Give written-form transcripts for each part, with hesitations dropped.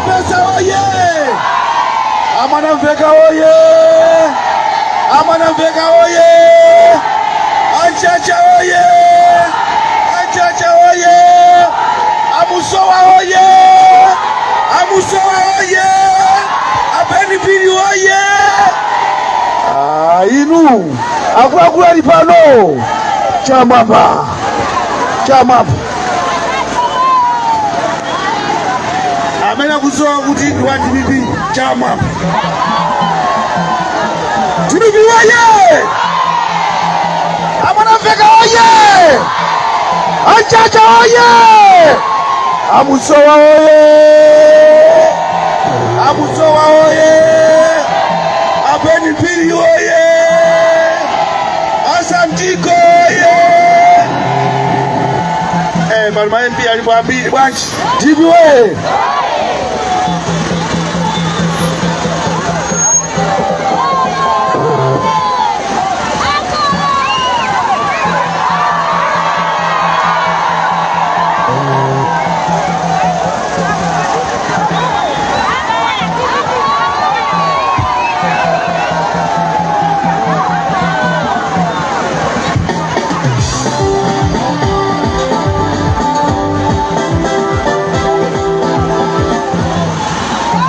Pesa oye! Amanamveka oye! Amanamveka oye! Anchacha oye! Anchacha oye! Amusowa oye! Amusowa oye! Apenipili oye! Inu akula lipano chamapa amena kuzoa kuti wati bibi chamapa tibibi oye! Amanamveka oye! Anchacha oye! Amusowa oye! Amusowa oye! Apenipili oye! Asantiko oye! Maluma MP alipoambili bwanchi tibi oye!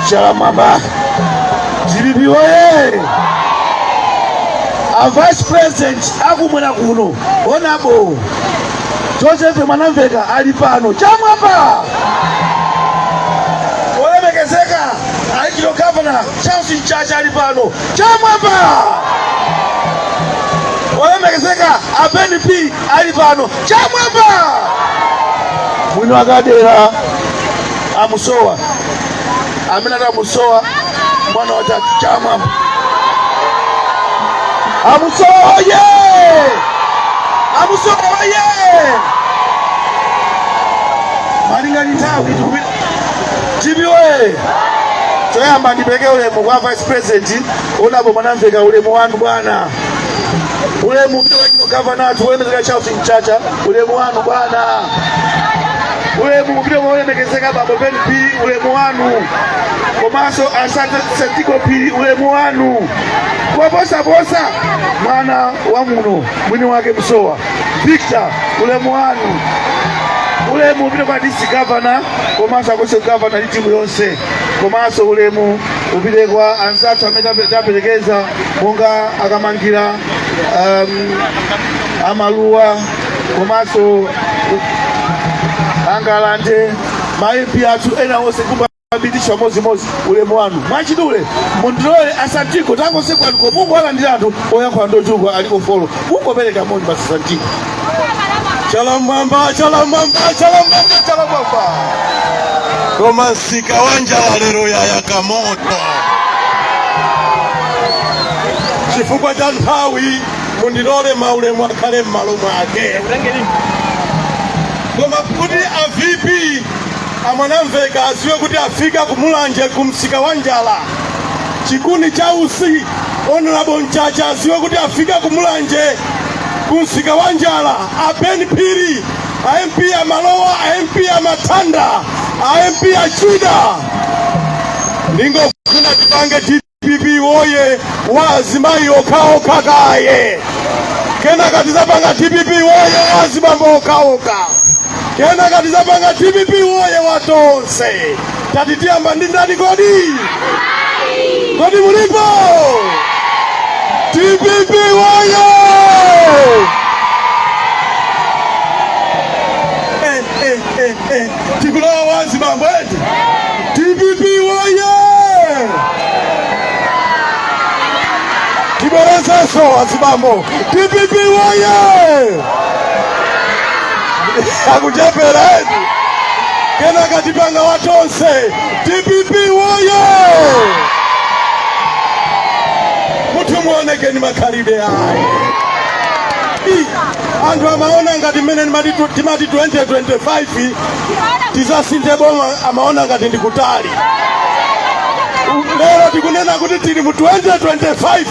Chalamamba Jibibi oye! A Vice President akumwena kuno onabo Joseph Amanamveka alipano chamwapa olemekezeka aikilo Governor Charles Chacha alipano chamwapa olemekezeka APNP alipano chamwapa mwini wakadera amusowa amina Musowa mwana wa tatu chamwapa Amusowa oye! Amusowa oye! Malinga nitawi tukubila Jibi oye! Choyamba ndipeke ulemu kwa Vice President onabo Amanamveka ulemu wanu bwana. Ulemu Governor tuwemezeka Charles Chacha ulemu wanu bwana. Ulemu mpira olemekezeka babo PNP ulemu wanu. Komanso Asante Santiko Pili ulemu wanu. Kwa bosa mwana wa muno mwini wake Musowa Victor ulemu wanu. Ulemu upite kwa DC Governor komanso akose Governor timu yonse. Komanso ulemu upite kwa anzatu amedapelekeza monga akamangira amaluwa komanso angalande maimpi atu ena wose kumba bidisha mozi ulemu wanu mwachidule mundole Asantiko tango siku aliko Mungu wala ndilando oya kwa ndojugo aliko follow Mungu peleka moni basi Asantiko chalamamba Koma sika Wanjala lero ya yakamoto chifukwa cha nthawi mundilole maulemu akhale m'malo mwake koma kuti avipi Amanamveka asiwe kuti afika kumulanje kumsika Wanjala chikuni cha usi Honorable Chacha asiwe kuti afika kumulanje kumsika Wanjala APNP MP ya Malowa MP ya Matanda MP ya Chida ningo kuna tipange TPP woye wazimai okaoka kaye kena katizapanga TPP woye wazimambo okaoka kena katizapanga TPP woye watonse tatitia mbandindani kodi mulipo TPP woye tikulowa wazimambo eti TPP woye tiborezeso wazimambo TPP woye akuchepera eti kena katipanga watonse TPP woye mutu muoneke ni makhalidwe ayi anthu amaona ngati mmene timati 2025 tisasinthe boma amaona ngati ndikutali lero tikunena kuti tili mu 2025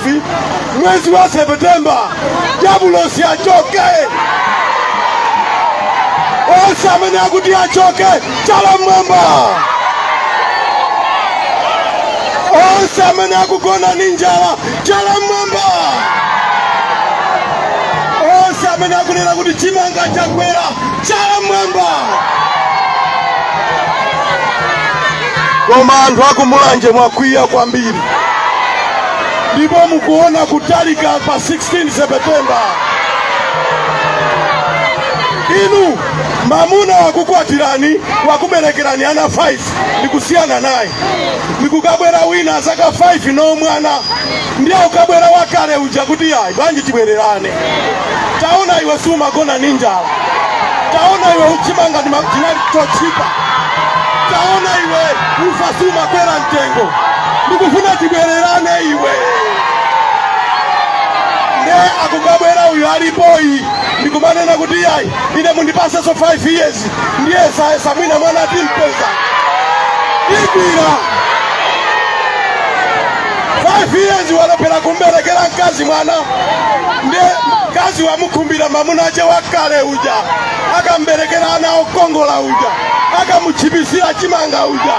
mwezi wa Septemba Jabulosi achoke onse amene akuti achoke chalamwamba onse amene akugona ndi njala chala mmwamba, onse amene akunena kuti chimanga chakwera chala mmwamba. Koma anthu akumulanje mwakwiya kwambiri, ndipo mukuona kutalika pa 16 Septemba. Inu mamuna wakukwatirani wakuberekerani ana 5 ndikusiyana naye, ndikukabwera wina zaka 5 no mwana, ndiye ukabwera wakale uja kuti ayi banji tibwererane. Taona iwe sumagona ndi njala, taona iwe uchimanga ndinali chochipa, taona iwe ufa sumakwera mtengo, ndikufuna tibwererane iwe. Ne akukabwera uyu alipoyi ndikumanena kuti ayi ine mundipase so 5 years ndiye samwina mwana timpeza igwira 5 years walopera kumberekera mkazi mwana, ndiye mkazi wamukhumbira mamuna ache wakale uja akamberekera ana okongola uja akamuchibisira chimanga uja.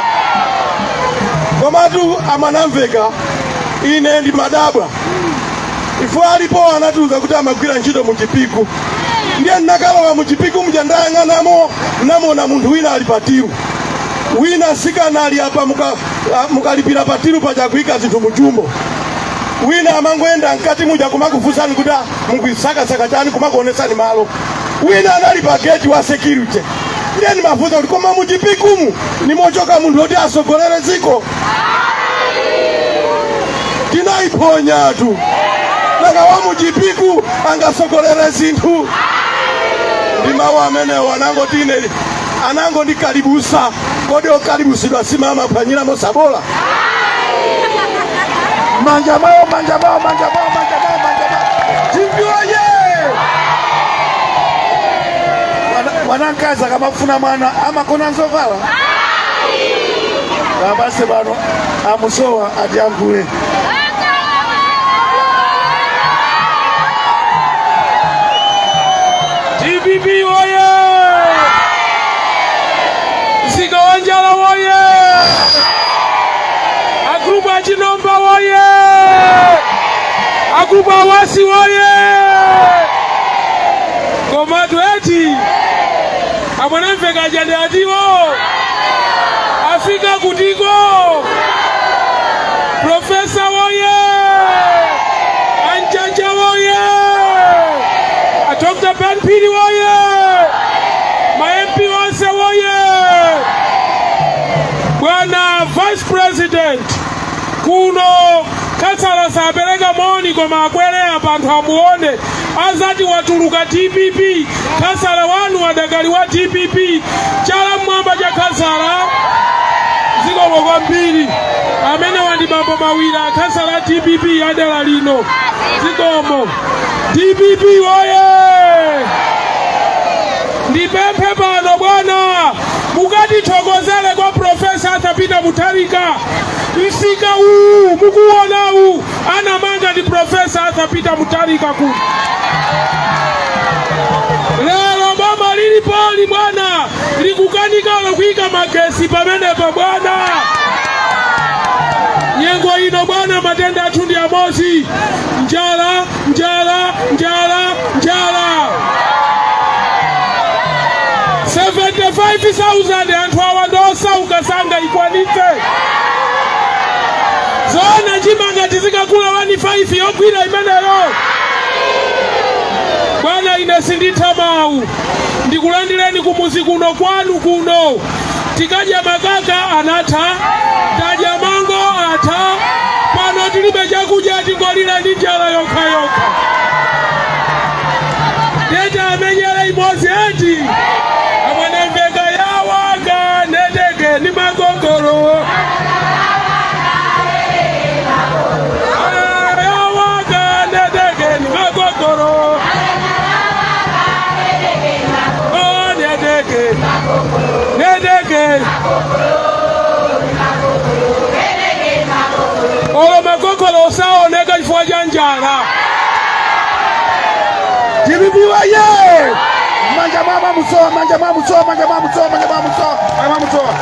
Komatu amanamveka ine ndi madabwa ifo alipo anatuza kuti amagwira ntchito muchipiku, ndiye nakalowa muchipiku muja ndayang'anamo namona munthu wina ali patiru, wina sikanali apa mukalipira patiru pachakuika zinthu mujumbo, wina amangoenda mkati muja kumakufunsani kuti mukwisakasaka chani kumakuonesani malo, wina anali pa gate wa security. Ndiye ndimafunsa kuti koma muchipikumu nimochoka munthu oti asogolere ziko tinaiponya tu, nanga wa muchipiku angasogolere zinthu. Ndi mawu amene wanangoti ine anango ndikalibusa, kodi okalibusidwa simama phwanyiramo sabola. Manja mawo, manja mawo, manja mawo, manja mawo, manja mawo. Chimbiwaye! Wanankaza kamafuna mwana amakona nzovala. Kabase bano amusowa adiangule. TPP oye! Msika wa njala oye! Agrupa achinomba oye! Agrupa awasi oye! Komatu eti amwanamveka jande atiwo afika kutiko Profesa oye! Anjanja oye! Dr. Ben Pili oye! Ma-MP wase oye! Bwana Vice President kuno Kasala sabereka moni kwa makwele abantu amuone azati watuluka TPP Kasala wanu wadagali wa TPP chala mwamba ja Kasala ziko kwa mbili amene wandi mambo mawira Kasala TPP yadala lino zikomo TPP oye! Ndipempe bano bwana mukati thokozele kwa Profesa Arthur Mutharika msika huu mukuona huu ana manga ni Profesa Arthur Mutharika ku lelo mama lili poli bwana likukanika lokuika magesi pamene pa bwana nyengo ino bwana matenda atundi ya mosi njala njala njala njala 75,000 anthu awandosa ukasanga ikwanite zona chimanga tizikakula 1.5 yogwira imeneyo bwana ine sinditha mawu ndikulandireni kumuzi kuno kwanu kuno tikadya makaka anatha tadya mango atha pano tilibe chakudya tingolira ndi njala yokha yokha tete amenyere imozi eti amwanamveka yawaga neteke ni magogoro yawaga neteke ni magogoro oh neteke neteke olo magogoro saoneka chifukwa cha njala Tibibiwaye! Manja mama musowa, manja mama musowa, manja mama musowa, manja mama musowa, manja mama musowa.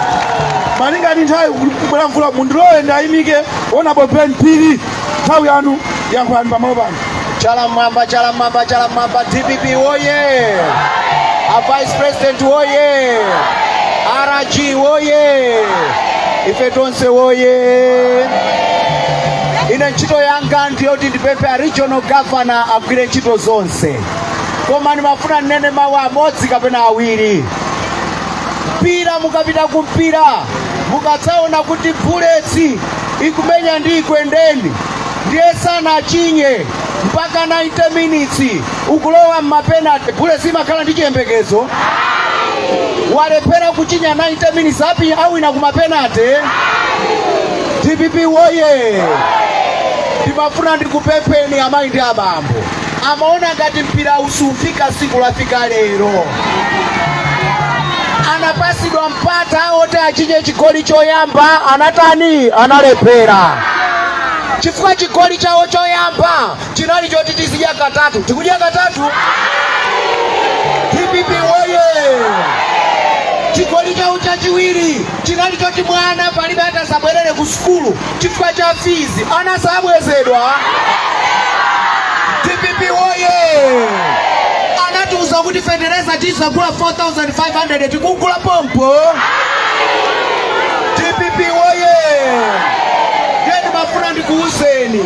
Malinga ni nthawi kubwera mvula mundilowe ndayimike Honorable Ben Pili nthawi yanu yankhulani pamalo pano. Chalamwamba, chalamwamba, chalamwamba, DPP woye! A Vice President woye! RG woye! Ife tonse woye! Ine ntchito yanga ndiyoti ndipemphe a regional governor agwire ntchito zonse. Koma ndimafuna nene mawu amodzi kapena awiri. Mpira mukapita kumpira, mukatsaona kuti bulletsi ikumenya ndi ikwendeni, ndiye sana achinye mpaka 90 minutes ukulowa m'mapenalty. Bulletsi imakhala ndi chiyembekezo. Walephera kuchinya 90 minutes api awina kumapenalty. DPP woye! Ndimafuna ndikupempheni amayi ndi abambo. Amaona ngati mpira usufika siku lafika lero. Anapasidwa mpata oti achinye chigoli choyamba, anatani? Analephera. Chifukwa chigoli chawo choyamba chinali choti tizidya katatu. Tikudya katatu? DPP woye! Chigoli chawo chachiwiri chinali choti mwana palibe atasabwerere ku sukulu chifukwa cha fizi, anasabwezedwa. DPP woye! Anatiuza kuti Federeza tizagula 4,500 tikugula pompo. DPP woye! Yeni mafuna ndikuuzeni,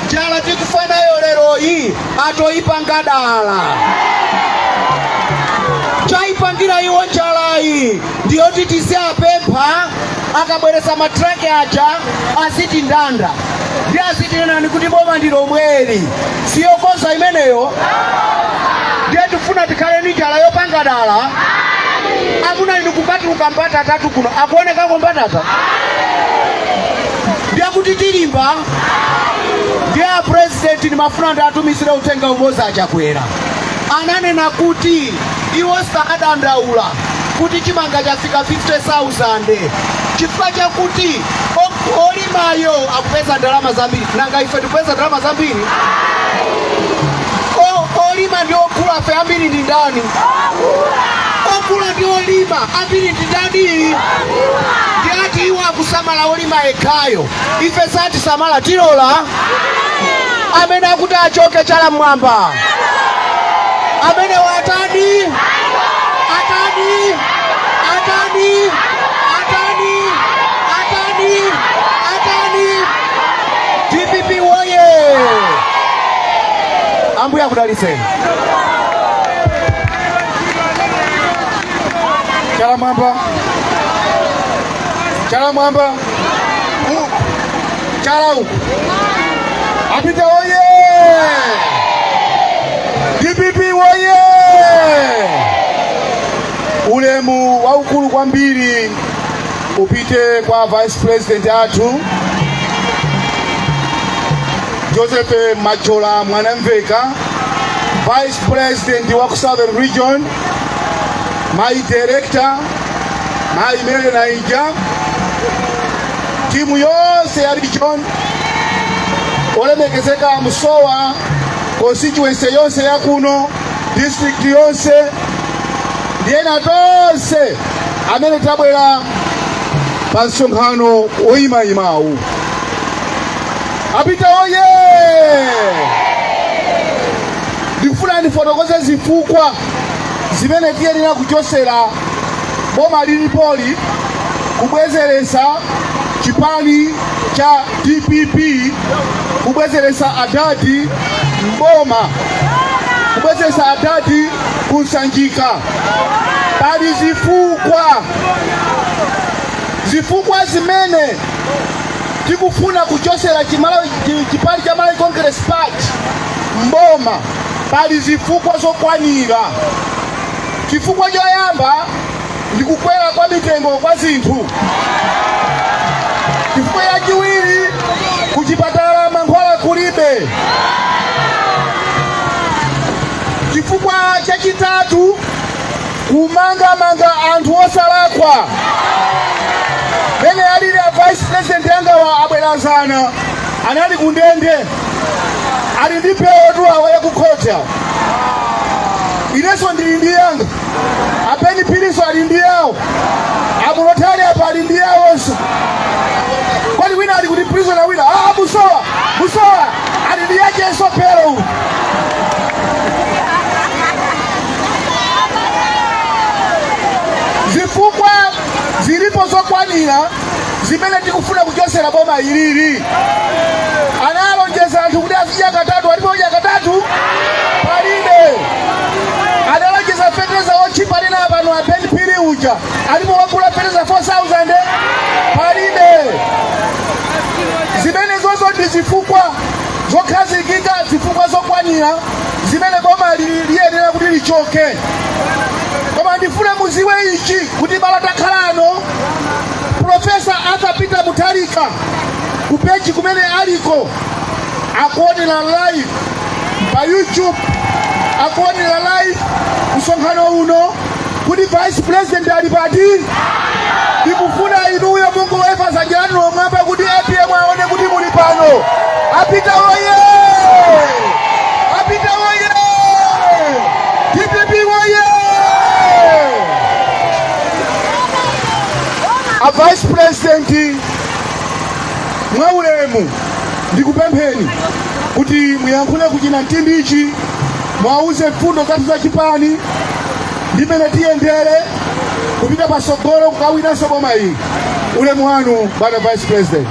njala tikufa nayo lero hii atoipanga dala. Chaipangira iwo njala hii ndiyoti tisiapempha akabweresa matrake aja asiti ndanda. Ndi asiti nani kuti boma ndilo mweri. Siyo kosa imeneyo. Ndiye tufuna tikale ni njala yopanga dala. Amuna inu kupatuluka mbatata kuno. Akuoneka kwa mbatata. Ndiye kuti tilimba. Ndiye president ni mafuna ndatumisire utenga umoza achakwera. Ananena kuti iwo stadandaula kuti chimanga chafika 50,000. Chifukwa chakuti olimayo akupeza ndalama zambiri. Nanga ife tupeza ndalama zambiri? Olima ndio kula fe ambiri ndi ndani? Okula ndio olima ambiri ndi ndani? Ndiati iwa kusamala olima ekayo. Ife sati samala tilola. Amene akuti achoke Chalamwamba. Amene watani? Atani? Atani? Atani? Atani? Atani? DPP woye! Ambuya kudaliseni. Chalamwamba. Chalamwamba. Chalau. Apita woye! DPP woye! Ulemu waukulu kwambiri upite kwa Vice President atu Joseph Machola Mwanamveka, Vice President wa Southern Region, my Director, my Mele Naija, timu yose ya region, olemekezeka Musowa, constituency yose ya kuno, district yose, ndiena tonse amene tabwera pa nsonkhano oyima imawu. Apita oye! Ndikufuna ndifotokoze zifukwa zimene tiyenera kuchosera boma lilipoli kubwezeresa chipani cha DPP, kubwezeresa adadi mboma, kubwezeresa adadi kusanjika. Pali zifukwa zimene tikufuna kuchosera chipani cha Malawi Congress Party mboma. Pali zifukwa zokwanira. Chifukwa choyamba ndikukwera kwa mitengo kwa zinthu. Chifukwa chachiwiri kuchipatala mankhwala kulibe. Chifukwa chachitatu kumanga anthu osalakwa. Mene alili a Vice President yanga wa abwerazana anali kundende ali ndi pewo tu awa yakukhota. Ineso ndili ndi yanga apeni piliso ali ndi yawo amulotali apa ali ndi yawonso. Kwani wina ali kuti prison na wina Yesu pero zifukwa zilipo zokwanira zimene tikufuna kuchosera boma ilili. Analonjeza anthu kuti azidya katatu, alipo kudya katatu palibe. Analonjeza fetereza wochipa lina pano a Ben Pili uja, alipo wagula fetereza 4,000 palibe. Zimene zozo ndi zifukwa zokhazikika, zifukwa zokwanira zimene boma liyenera kuti lichoke. Koma ndifuna muziwe ichi kuti bala takhalano Profesa Arthur Peter Mutharika kupeji kumene aliko akuonera live pa YouTube, akuonera live msonkhano uno kuti Vice President ali pati. Ndikufuna inuyo Mungu wefa zanjani lomwamba kuti APM aone kuti muli pano. Apita oye! Apita oye! TPP oye! A Vice President mwaulemu ndikupempheni kuti muyankhule kuchina mtindi ichi, mwauze mfundo zathu za chipani ndimene tiyendere kupita pasogolo kukawinanso boma iyi. Ulemu wanu bwana Vice President.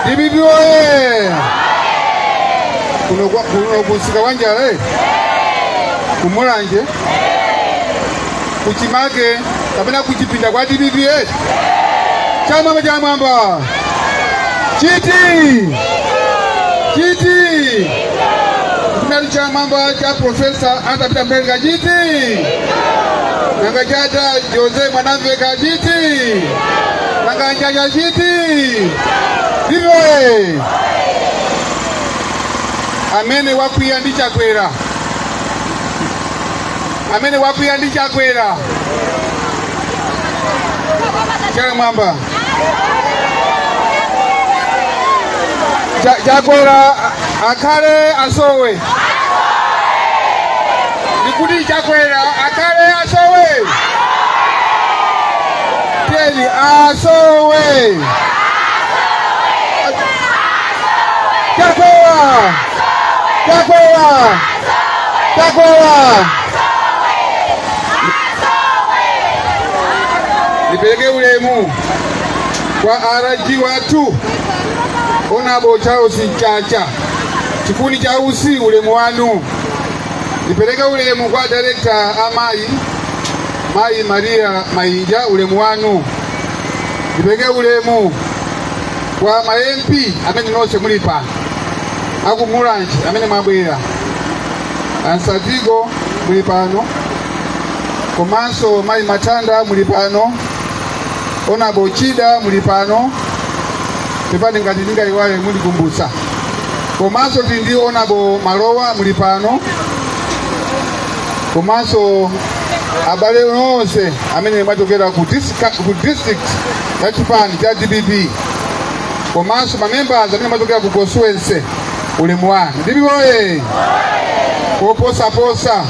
TPP oye! Kuno kusika wanjala kumulanje kuchimake kapena kuchipinda kwa TPP chamwamba chamwamba chiti kunali chamwamba cha Profesa Arthur Peter Mutharika chiti nanga chata Jose Mwanamveka chiti nanga njaja chiti Diwe amene wakwiya ndi chakwera, amene wakwiya ndi chakwera chala mwamba chakwera akhale asowe, ndikuti chakwera akhale asowe, teli asowe. Chakwera! Chakwera! Chakwera! Nipeleke ulemu kwa RG watu Onabo Charles Chacha chikuni cha usi ulemu wanu. Nipeleke ulemu kwa Director Mai Maria Mainja ulemu wanu. Nipeleke ulemu kwa MP amene nonse muli pano akumulanje amene mwabwera Ansatigo muli pano, komanso Mai Matanda muli pano, Onabo Chida muli pano, pepani ngati ndingaiwale muli kumbutsa, komanso tindi Onabo Malowa muli pano, komanso abale onse amene mwachokera ku district ya chipani cha TPP, komanso mamembers amene mwachokera ku constituency ulemu wanu. TPP oye! Posa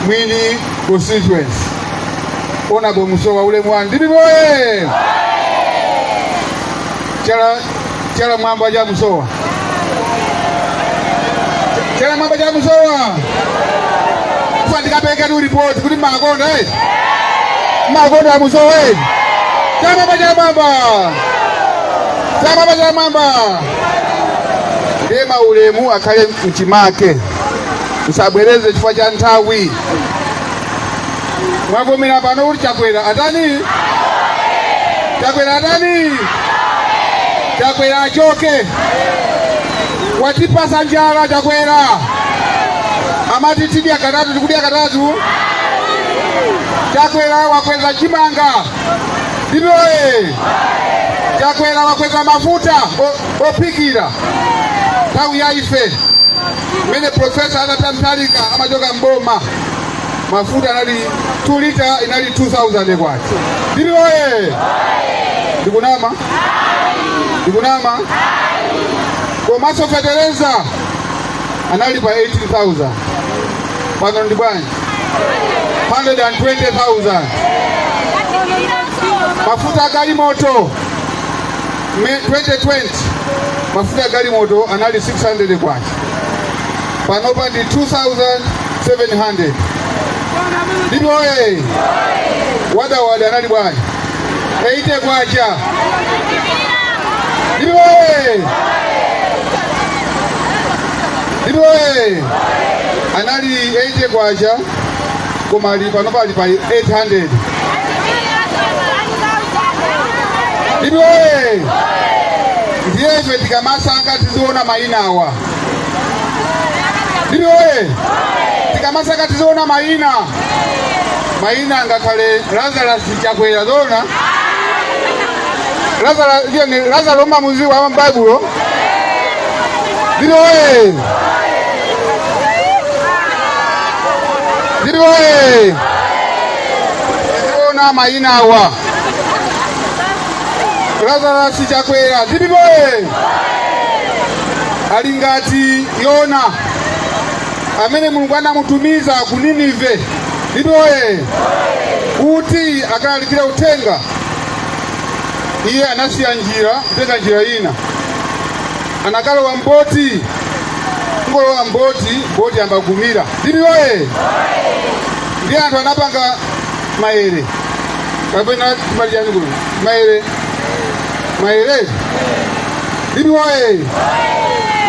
mwini constituency Onabo Musowa ulemu wanu. TPP oye! Chala mwamba ja Musowa, chala mwamba ja Musowa ndikapeka tu report kuti makonda makonda Musowa Chama mwamba ndema ulemu akhale mchimake, usabwereze chifukwa cha nthawi. Mwavomera pano kuti chakwera atani? Chakwera atani? Chakwera achoke. Watipasa njala chakwera. Amati tidya katatu tikudya katatu. Chakwera wakweza chimanga. Ndivyo chakwera wakweza mafuta opikira tawi ya ife mene profesa anatamtalika amajoga mboma mafuta anali 2 lita inali 2000 kwati. Ndivyo ndikunama komaso feteleza anali pa 18,000 pano ndi bwanji 120,000. Mafuta gari moto 2020 mafuta gari moto anali 600 kwati, panopa ndi 2,700. Ndivyo wada anali bwanji 80 kwacha. Ndivyo anali 80 kwacha koma ali panopa ali pa 800. Ndivyo ndiye ife tikamasanga tiziona maina awa. Ndivyo tikamasanga tiziona maina ngakhale Lazarus chakwera zona Lazarus loma muzi wa Bible. Ndivyo tiziona maina awa Lazarus chakwera. Ndivyo ali ngati Yona amene Mulungu anamutumiza ku Ninive. Ndivyo kuti akalalikira utenga, iye anasiya njira kutenga njira ina, anakalowa mboti ngolowa mboti ambagumira. Ndivyo ndi anthu anapanga maere kapena timalijani kuno maere. Ndivyo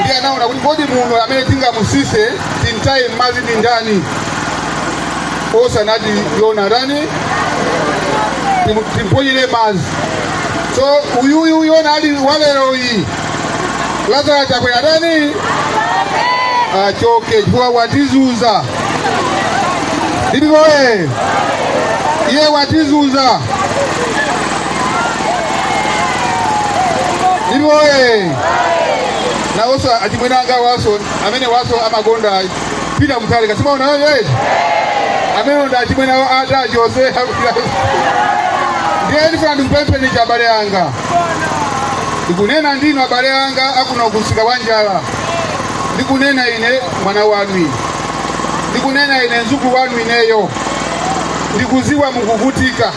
ndi anaona kuti kodi munthu amene tingamusise tintaye m'madzi ndi ndani, osanati Yona ndani timponyere madzi. So uyu Yona ali walero iyi Lazarus chakwera ndani achoke chifukwa watizuza. Ndivyo iye watizuza. Ndivyo na oso achimwenanga waso amene waso amagonda pita mtalika simaona amene onda achimwena ada Jose ndiye ndifuna ndikupempeni cha abale anga ndikunena ndino abale anga akuna kusika wanjala, ndikunena ine mwana wanu, ndikunena ine nzuku wanu ineyo, ndikuziwa mukuvutika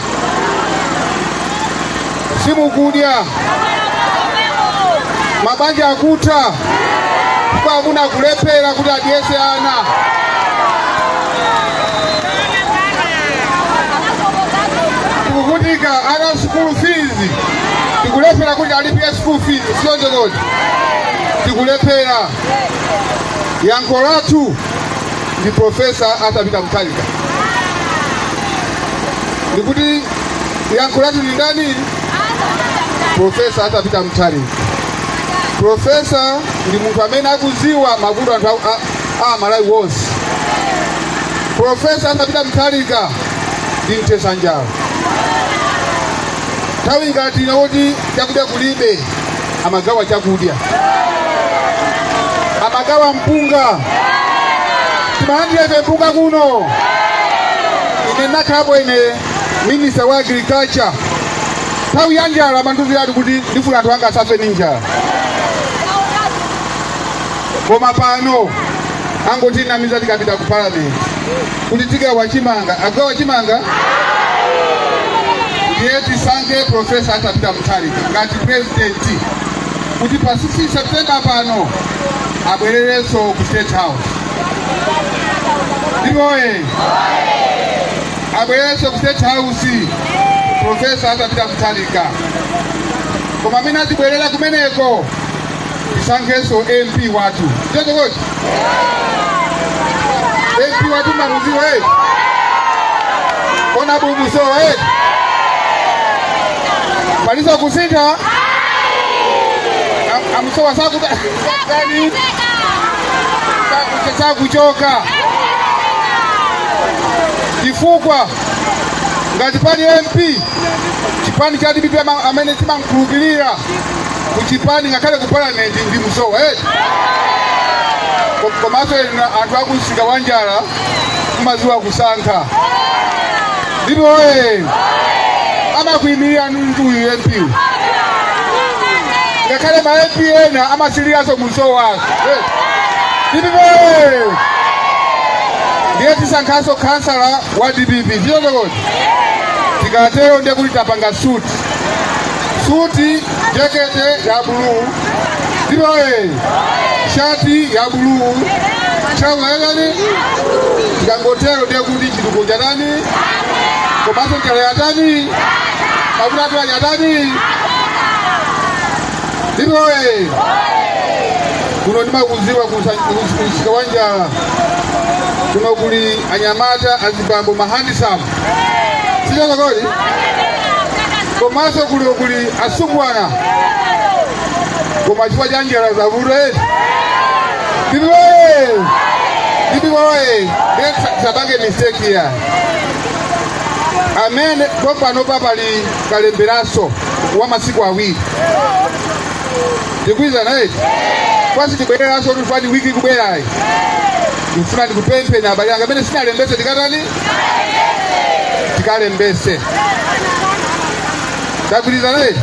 simukudya mabanja akuta kwa muna kulepera kuti adyese ana. Tikuvutika ana school fees, tikulepera kuti alipie school fees sionje kodi, tikulepera. Yankho latu ndi profesa atapita mtalika, ndikuti yankho latu ni ndani? Profesa atapita mtalika. Profesa ndi munthu amene akuziwa mavuto anthu Malawi wonse. Profesa atapita mtalika ndi mtesa njala. Nthawi ngati inoti chakudya kulibe, amagawa chakudya, amagawa mpunga. Timalandira ife mpunga kuno. Ine nakhalapo ine minister wa agriculture. Nthawi ya njala manduzi ati kuti ndifuna anthu anga asafe ndi njala. Koma pano angoti namiza tikapita ku parliament kuti tigawa chimanga, agawa chimanga ndiye tisange profesa atapita mtalika ngati president kuti pa 6 September pano abwererenso ku State House. Ndivyo abwererenso ku State House profesa atapita mtalika. Koma amene atibwerera kumeneko tisankheso MP watu. Ndiyo koti? MP watu mamuziwa ona bubu so Malisa kusita amsowa saku gani saku choka kifukwa ngati pani MP chipani cha DPP amene chimankhulupirira kuchipani ngakhale ku parliament ndi Musowa komanso anthu akumsika wa Njala kumaziwa kusankha ndipo amakuyimirira uyu MP ngakhale ma MP ena amasiriyaso Musowa ndipo ndiye tisankhaso kansala wa DPP ziyozokoti tikatero ndiye kuti tapanga suti jakete ya buluu ndipo shati ya buluu trouser yadani tikangotero ndiye kuti chituko chatani komanso njala yatani mafuta atu yatani ndipo kuno ndimakuziwa kumsika wa Njala kuno kuli anyamata azibambo mahandisamu siyozokoti komanso kuli asungwana koma chifukwa cha njala za bure ndipiwoye sabange mistake ya amene popanopa pali kalemberaso wa masiku awiri ndikwiza naye kwasi tibwereraso tufani wiki kubwerayi ndifuna ndikupemphe na abale anga amene sinalembese tikatani tikalembese ndagwiriza naye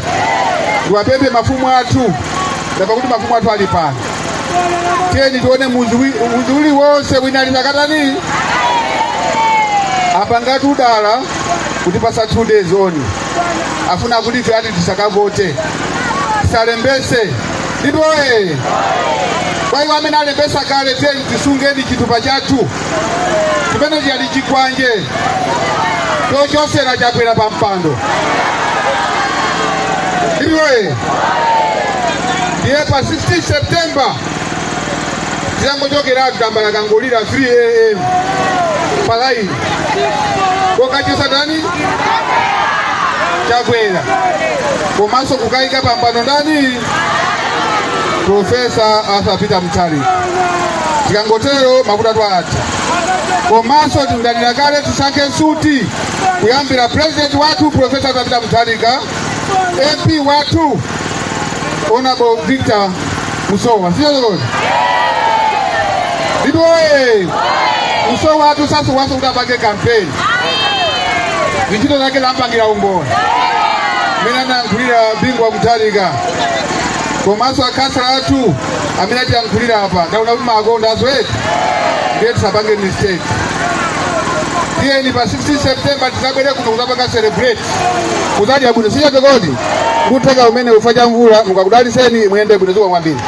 ndiwapemphe mafumu athu ndapa kuti mafumu athu ali pano tiyeni tione muzi uliwonse wina ali nakatani apangati udala kuti pasa 2 days oni afuna kuti ife ati tisakavote tisalembese ndipo kwa iwo amene alembesa kale tiyeni tisungeni chitupa chathu chimene chiyali chikwanje tochosera chakwera pa mpando ndipo ndiye pa 16 September tiyangochokera kutambala kangolira 3 AM palaini kokachisa tani chakwera komanso kukayika pambano ndani Profesa Arthur Peter Mutharika tikangotero mafuta twati komanso tindalira kale tisankhe suti kuyambira president wathu Profesa Arthur Peter Mutharika MP wathu Honorable Victor Musowa siyozokoti ndipo Musowa wathu sasa waso kuti apange campaign ntchito zake zampangira umboni amene anayankhulira bingwa Mutharika komanso akansala athu amene atiyankhulira apa ndaona kuti maakonda azweti ndiye tisapange mistake tiyeni pa 16 September tisabwere kuno kuzapanga celebrate kuzadya bwino siyozokoti kutheka umene ufa cha mvula mukakudaliseni muyende bwino zikomo kwambiri.